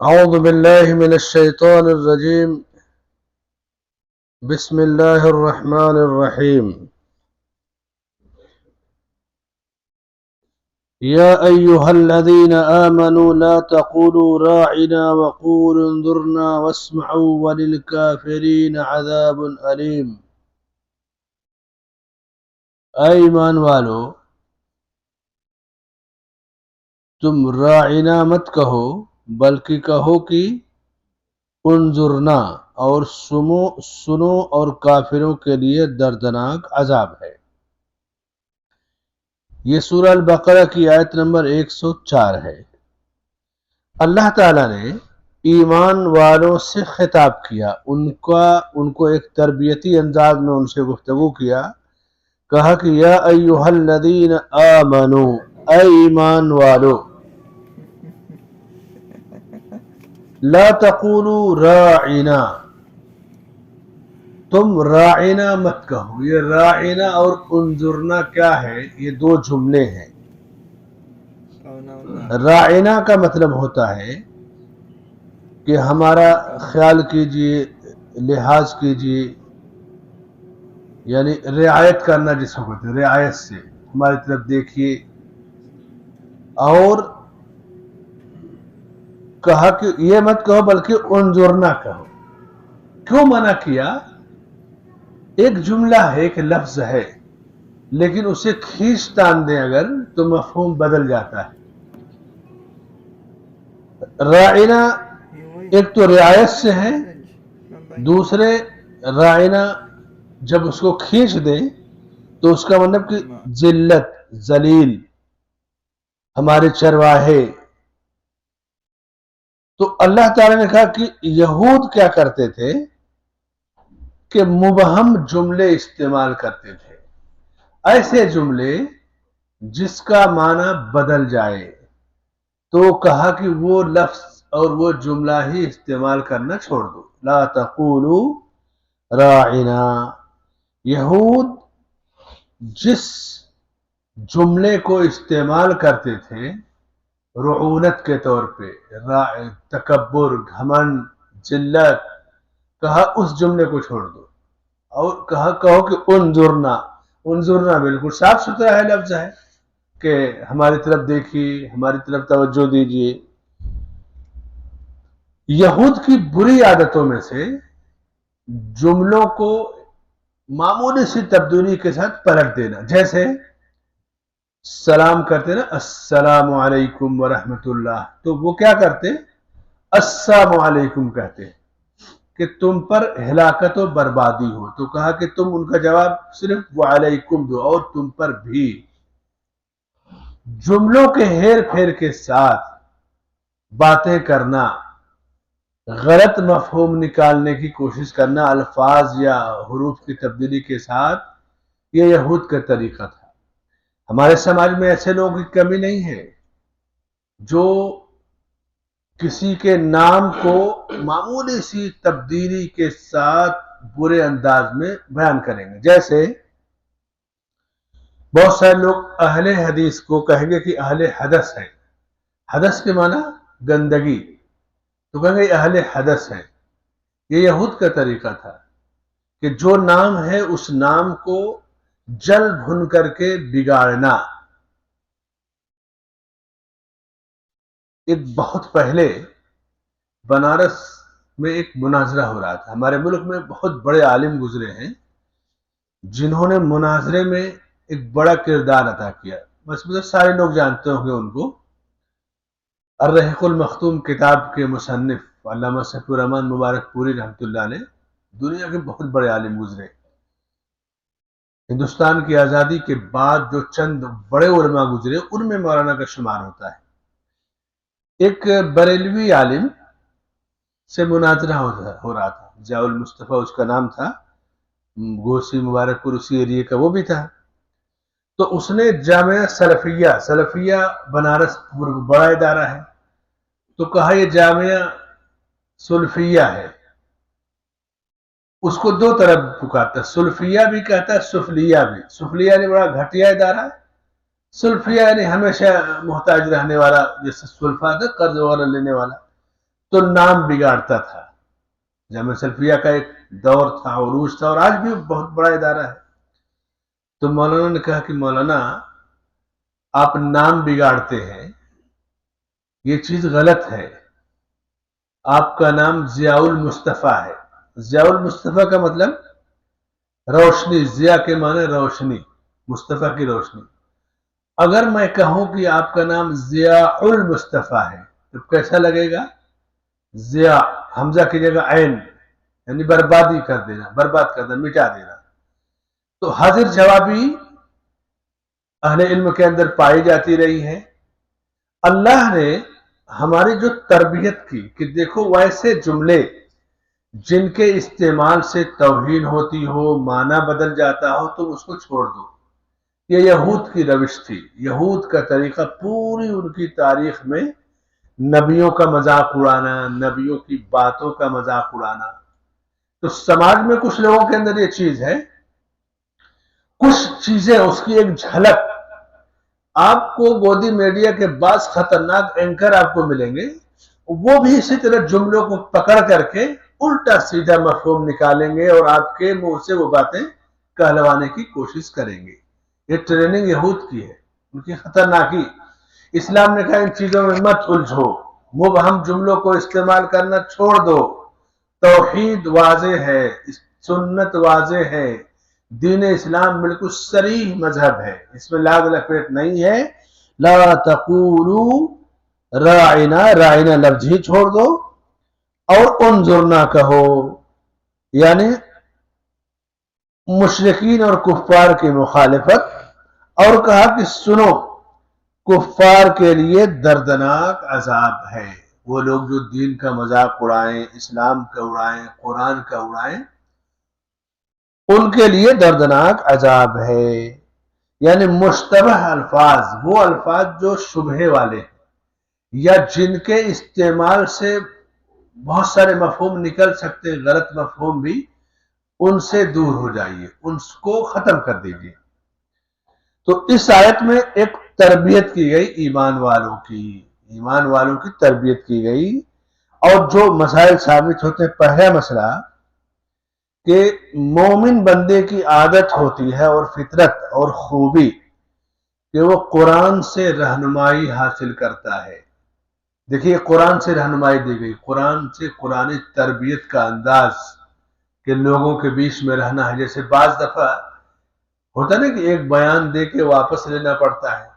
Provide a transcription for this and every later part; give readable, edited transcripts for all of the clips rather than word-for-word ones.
أعوذ بالله من الشيطان الرجيم. بسم الله الرحمن الرحيم. يا أيها الذين آمنوا لا تقولوا راعنا وقولوا انظرنا واسمعوا وللكافرين عذاب أليم. اے ایمان والو، تم راعنا مت کہو، بلکہ کہو کہ انظرنا، اور سنو اور کافروں کے لیے دردناک عذاب ہے۔ یہ سورہ البقرہ کی آیت نمبر 104 ہے۔ اللہ تعالیٰ نے ایمان والوں سے خطاب کیا، ان کو ایک تربیتی انداز میں ان سے گفتگو کیا، کہا کہ یا ایھا الذین آمنو، اے ایمان والو، لا تقولوا راعنا، تم راعنا مت کہو۔ یہ راعنا اور انظرنا کیا ہے؟ یہ دو جملے ہیں۔ راعنا کا مطلب ہوتا ہے کہ ہمارا خیال کیجئے، لحاظ کیجئے، یعنی رعایت کرنا جس کو کہتے ہیں، رعایت سے ہماری طرف دیکھیے۔ اور کہا کہ یہ مت کہو بلکہ انظرنا کہو۔ کیوں منع کیا؟ ایک جملہ ہے، ایک لفظ ہے، لیکن اسے کھینچ تان دیں اگر تو مفہوم بدل جاتا ہے۔ راعنا ایک تو رعایت سے ہے، دوسرے راعنا جب اس کو کھینچ دیں تو اس کا مطلب کہ ذلت، ذلیل، ہمارے چرواہے۔ تو اللہ تعالی نے کہا کہ یہود کیا کرتے تھے کہ مبہم جملے استعمال کرتے تھے، ایسے جملے جس کا معنی بدل جائے۔ تو کہا کہ وہ لفظ اور وہ جملہ ہی استعمال کرنا چھوڑ دو، لا تقولوا راعنا۔ یہود جس جملے کو استعمال کرتے تھے رعونت کے طور پہ، تکبر، گھمنڈ، ذلت، کہا اس جملے کو چھوڑ دو، اور کہو کہ انظرنا۔ انظرنا بالکل صاف ستھرا ہے، لفظ ہے کہ ہماری طرف دیکھیے، ہماری طرف توجہ دیجیے۔ یہود کی بری عادتوں میں سے جملوں کو معمولی سی تبدیلی کے ساتھ پلٹ دینا، جیسے سلام کرتے نا، السلام علیکم ورحمۃ اللہ، تو وہ کیا کرتے؟ السلام علیکم کہتے کہ تم پر ہلاکت و بربادی ہو، تو کہا کہ تم ان کا جواب صرف وعلیکم دو، اور تم پر بھی۔ جملوں کے ہیر پھیر کے ساتھ باتیں کرنا، غلط مفہوم نکالنے کی کوشش کرنا الفاظ یا حروف کی تبدیلی کے ساتھ، یہ یہود کا طریقہ تھا۔ ہمارے سماج میں ایسے لوگوں کی کمی نہیں ہے جو کسی کے نام کو معمولی سی تبدیلی کے ساتھ برے انداز میں بیان کریں گے۔ جیسے بہت سارے لوگ اہل حدیث کو کہیں گے کہ اہل حدث ہے، حدث کے معنی گندگی، تو کہیں گے اہل حدث ہے۔ یہ یہود کا طریقہ تھا کہ جو نام ہے اس نام کو جل بھن کر کے بگاڑنا۔ ایک بہت پہلے بنارس میں ایک مناظرہ ہو رہا تھا۔ ہمارے ملک میں بہت بڑے عالم گزرے ہیں جنہوں نے مناظرے میں ایک بڑا کردار ادا کیا، بس سارے لوگ جانتے ہوں گے ان کو۔ الرحیق المختوم کتاب کے مصنف علامہ سیف الرحمن مبارک پوری رحمۃ اللہ علیہ دنیا کے بہت بڑے عالم گزرے۔ ہندوستان کی آزادی کے بعد جو چند بڑے علماء گزرے ان میں مولانا کا شمار ہوتا ہے۔ ایک بریلوی عالم سے مناظرہ ہو رہا تھا، ضیاء المصطفیٰ اس کا نام تھا، گوسی مبارک پور اسی ایریے کا وہ بھی تھا۔ تو اس نے جامعہ سلفیہ بنارس بڑا ادارہ ہے، تو کہا یہ جامعہ سلفیہ ہے۔ اس کو دو طرف پکارتا ہے، سلفیہ بھی کہتا ہے، سفلیہ بھی۔ سفلیہ یعنی بڑا گھٹیا ادارہ، سلفیہ یعنی ہمیشہ محتاج رہنے والا، جیسے سلفا تھا قرض وغیرہ لینے والا۔ تو نام بگاڑتا تھا. جامعہ سلفیہ کا ایک دور تھا، عروج تھا، اور آج بھی بہت بڑا ادارہ ہے. تو مولانا نے کہا کہ مولانا آپ نام بگاڑتے ہیں، یہ چیز غلط ہے. آپ کا نام ضیاء المصطفیٰ ہے. ضیاء المصطفیٰ کا مطلب روشنی، ضیاء کے معنی روشنی، مصطفیٰ کی روشنی. اگر میں کہوں کہ آپ کا نام ضیاء المصطفیٰ ہے تو کیسا لگے گا؟ ضیاء حمزہ کی جگہ عین، یعنی بربادی کر دینا، برباد کر دینا، مٹا دینا. تو حاضر جوابی اہل علم کے اندر پائی جاتی رہی ہے. اللہ نے ہماری جو تربیت کی کہ دیکھو ویسے جملے جن کے استعمال سے توہین ہوتی ہو، معنی بدل جاتا ہو، تم اس کو چھوڑ دو. یہ یہود کی روش تھی، یہود کا طریقہ. پوری ان کی تاریخ میں نبیوں کا مذاق اڑانا، نبیوں کی باتوں کا مذاق اڑانا. تو سماج میں کچھ لوگوں کے اندر یہ چیز ہے، کچھ چیزیں اس کی ایک جھلک. آپ کو گودی میڈیا کے بعض خطرناک اینکر آپ کو ملیں گے، وہ بھی اسی طرح جملوں کو پکڑ کر کے الٹا سیدھا مفہوم نکالیں گے اور آپ کے منہ سے وہ باتیں کہلوانے کی کوشش کریں گے. یہ ٹریننگ یہود کی ہے، ان کی خطرناکی. اسلام نے کہا ان چیزوں میں مت الجھو، مبہم جملوں کو استعمال کرنا چھوڑ دو. توحید واضح ہے، سنت واضح ہے، دین اسلام بالکل صریح مذہب ہے، اس میں لاگ لپیٹ نہیں ہے. لا تقولوا راعنا، راعنا لفظ ہی چھوڑ دو، اور انظرنا کہو، یعنی مشرکین اور کفار کی مخالفت. اور کہا کہ سنو، کفار کے لیے دردناک عذاب ہے. وہ لوگ جو دین کا مذاق اڑائیں، اسلام کا اڑائیں، قرآن کا اڑائیں، ان کے لیے دردناک عذاب ہے. یعنی مشتبہ الفاظ، وہ الفاظ جو شبہے والے ہیں یا جن کے استعمال سے بہت سارے مفہوم نکل سکتے ہیں، غلط مفہوم بھی، ان سے دور ہو جائیے، ان کو ختم کر دیجیے. تو اس آیت میں ایک تربیت کی گئی ایمان والوں کی تربیت کی گئی. اور جو مسائل ثابت ہوتے ہیں، پہلا مسئلہ کہ مومن بندے کی عادت ہوتی ہے اور فطرت اور خوبی کہ وہ قرآن سے رہنمائی حاصل کرتا ہے. دیکھیے قرآن سے رہنمائی دی گئی، قرآن سے قرآن تربیت کا انداز کہ لوگوں کے بیچ میں رہنا ہے. جیسے بعض دفعہ ہوتا نا کہ ایک بیان دے کے واپس لینا پڑتا ہے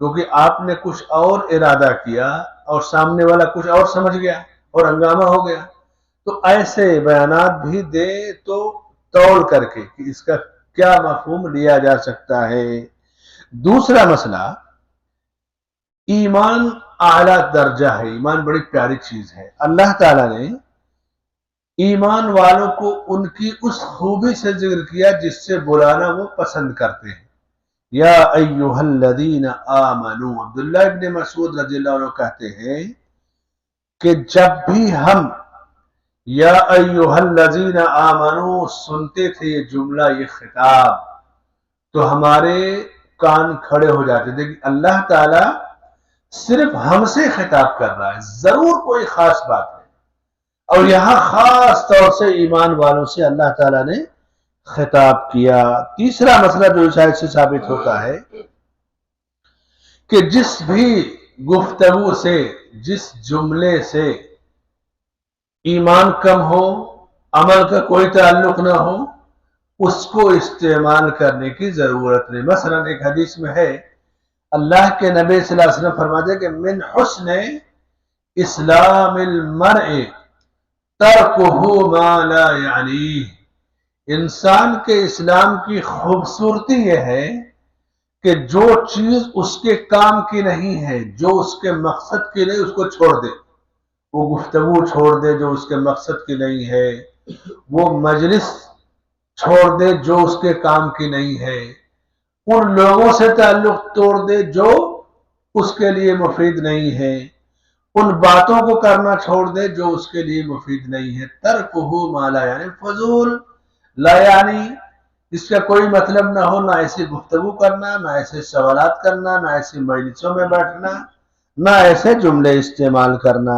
کیونکہ آپ نے کچھ اور ارادہ کیا اور سامنے والا کچھ اور سمجھ گیا اور ہنگامہ ہو گیا. تو ایسے بیانات بھی دے تو توڑ کر کے کہ اس کا کیا مفہوم لیا جا سکتا ہے. دوسرا مسئلہ، ایمان اعلیٰ درجہ ہے، ایمان بڑی پیاری چیز ہے. اللہ تعالیٰ نے ایمان والوں کو ان کی اس خوبی سے ذکر کیا جس سے بلانا وہ پسند کرتے ہیں. یا ایہا الذین آمنوا، عبداللہ ابن مسعود رضی اللہ عنہ کہتے ہیں کہ جب بھی ہم یا ایہا الذین آمنوا سنتے تھے یہ جملہ، یہ خطاب، تو ہمارے کان کھڑے ہو جاتے تھے کہ اللہ تعالی صرف ہم سے خطاب کر رہا ہے، ضرور کوئی خاص بات ہے. اور یہاں خاص طور سے ایمان والوں سے اللہ تعالیٰ نے خطاب کیا. تیسرا مسئلہ جو اس آیت سے ثابت ہوتا ہے کہ جس بھی گفتگو سے، جس جملے سے ایمان کم ہو، عمل کا کوئی تعلق نہ ہو، اس کو استعمال کرنے کی ضرورت نہیں. مثلا ایک حدیث میں ہے، اللہ کے نبی صلی اللہ علیہ وسلم فرماتے ہیں کہ من حسن اسلام المرء ترکہ ما لا یعنیہ. انسان کے اسلام کی خوبصورتی یہ ہے کہ جو چیز اس کے کام کی نہیں ہے، جو اس کے مقصد کی نہیں، اس کو چھوڑ دے. وہ گفتگو چھوڑ دے جو اس کے مقصد کی نہیں ہے، وہ مجلس چھوڑ دے جو اس کے کام کی نہیں ہے، ان لوگوں سے تعلق توڑ دے جو اس کے لیے مفید نہیں ہے، ان باتوں کو کرنا چھوڑ دے جو اس کے لیے مفید نہیں ہے. ترکہ ما لا یعنی، فضول لا یعنی، اس کا کوئی مطلب نہ ہو، نہ ایسی گفتگو کرنا، نہ ایسے سوالات کرنا، نہ ایسی مجلسوں میں بیٹھنا، نہ ایسے جملے استعمال کرنا.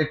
1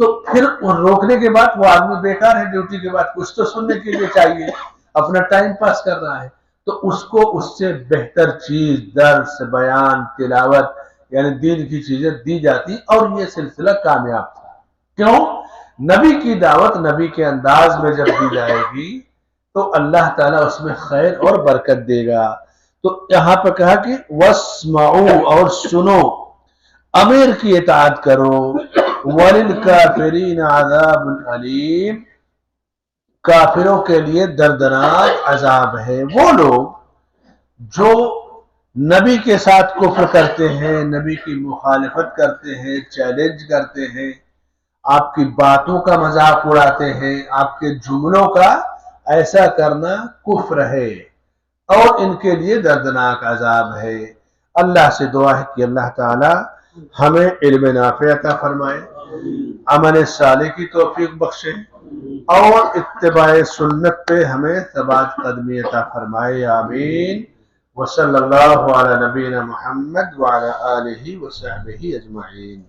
تو پھر روکنے کے بعد وہ آدمی بیکار ہے، ڈیوٹی کے بعد کچھ تو سننے کے لیے چاہیے، اپنا ٹائم پاس کر رہا ہے، تو اس کو اس سے بہتر چیز درس، بیان، تلاوت یعنی دین کی چیزیں دی جاتی، اور یہ سلسلہ کامیاب تھا۔ کیوں؟ نبی کی دعوت نبی کے انداز میں جب دی جائے گی تو اللہ تعالیٰ اس میں خیر اور برکت دے گا۔ تو یہاں پہ کہا کہ وَاسْمَعُوا، اور سنو، امیر کی اطاعت کرو، وَلِلْكَافِرِينَ عَذَابٌ عَلِيمٌ، کافروں کے لیے دردناک عذاب ہے۔ وہ لوگ جو نبی کے ساتھ کفر کرتے ہیں، نبی کی مخالفت کرتے ہیں، چیلنج کرتے ہیں، آپ کی باتوں کا مذاق اڑاتے ہیں، آپ کے جملوں کا، ایسا کرنا کفر ہے اور ان کے لیے دردناک عذاب ہے۔ اللہ سے دعا ہے کہ اللہ تعالی ہمیں علم نافع عطا فرمائے، عمل صالح کی توفیق بخشے، اور اتباع سنت پہ ہمیں ثبات قدمی عطا فرمائے، آمین۔ وصلی اللہ علی نبینا محمد وعلی آلہ وصحبہ اجمعین۔